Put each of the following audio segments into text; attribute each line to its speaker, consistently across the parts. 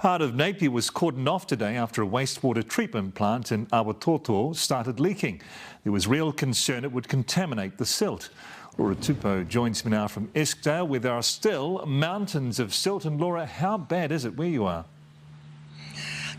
Speaker 1: Part of Napier was cordoned off today after a wastewater treatment plant in Awatoto started leaking. There was real concern it would contaminate the silt. Laura Tupou joins me now from Eskdale, where there are still mountains of silt. And Laura, how bad is it where you are?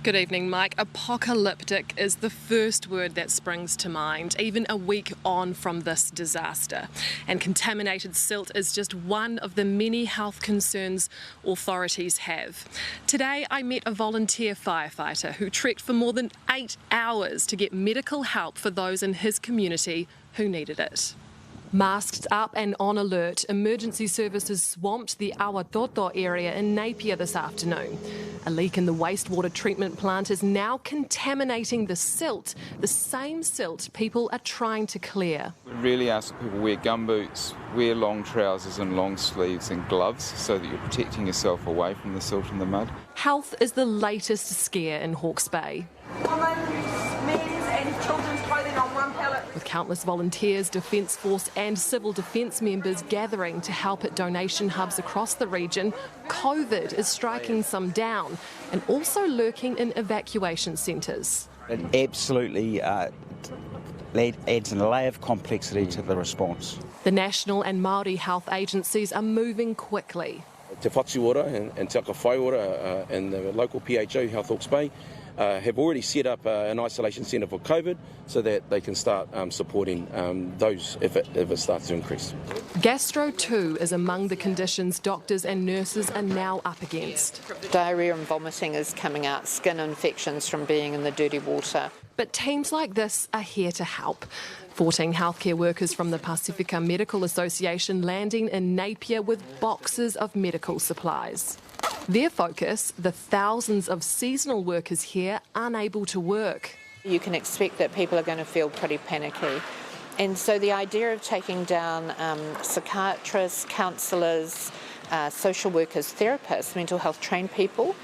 Speaker 2: Good evening, Mike. Apocalyptic is the first word that springs to mind, even a week on from this disaster. And contaminated silt is just one of the many health concerns authorities have. Today, I met a volunteer firefighter who trekked for more than 8 hours to get medical help for those in his community who needed it. Masked up and on alert, emergency services swamped the Awatoto area in Napier this afternoon. A leak in the wastewater treatment plant is now contaminating the silt, the same silt people are trying to clear.
Speaker 3: We really ask people wear gumboots, wear long trousers and long sleeves and gloves so that you're protecting yourself away from the silt and the mud.
Speaker 2: Health is the latest scare in Hawke's Bay.
Speaker 4: Men's and children's clothing on one pallet.
Speaker 2: With countless volunteers, Defence Force and civil defence members gathering to help at donation hubs across the region, COVID is striking some down and also lurking in evacuation centres.
Speaker 5: It absolutely adds a layer of complexity to the response.
Speaker 2: The national and Māori health agencies are moving quickly.
Speaker 6: Te Whatsiwara and Te Whaiora and the local PHO, Health Hawke's Bay, have already set up an isolation centre for COVID so that they can start supporting those if it starts to increase.
Speaker 2: Gastro too is among the conditions doctors and nurses are now up against.
Speaker 7: Diarrhoea and vomiting is coming out, skin infections from being in the dirty water.
Speaker 2: But teams like this are here to help. 14 healthcare workers from the Pacifica Medical Association landing in Napier with boxes of medical supplies. Their focus, the thousands of seasonal workers here unable to work.
Speaker 7: You can expect that people are going to feel pretty panicky. And so the idea of taking down psychiatrists, counsellors, social workers, therapists, mental health trained people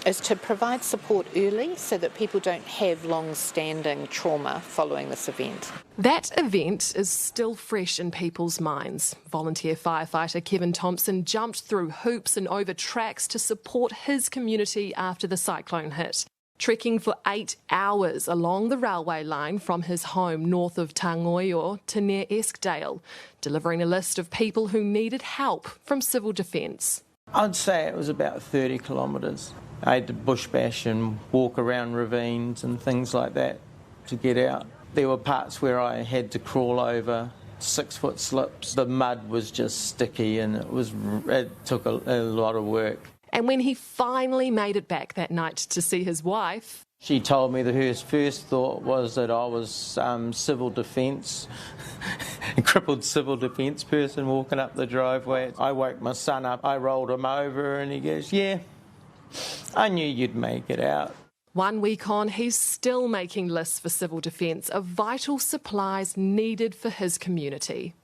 Speaker 7: is to provide support early so that people don't have long-standing trauma following this event.
Speaker 2: That event is still fresh in people's minds. Volunteer firefighter Kevin Thompson jumped through hoops and over tracks to support his community after the cyclone hit. Trekking for 8 hours along the railway line from his home north of Tangoio to near Eskdale, delivering a list of people who needed help from civil defence.
Speaker 8: I'd say it was about 30 kilometres. I had to bush bash and walk around ravines and things like that to get out. There were parts where I had to crawl over 6-foot slips. The mud was just sticky and it took a lot of work.
Speaker 2: And when he finally made it back that night to see his wife,
Speaker 8: she told me that her first thought was that I was civil defence, a crippled civil defence person walking up the driveway. I woke my son up, I rolled him over and he goes, "Yeah, I knew you'd make it out."
Speaker 2: 1 week on, he's still making lists for civil defence of vital supplies needed for his community.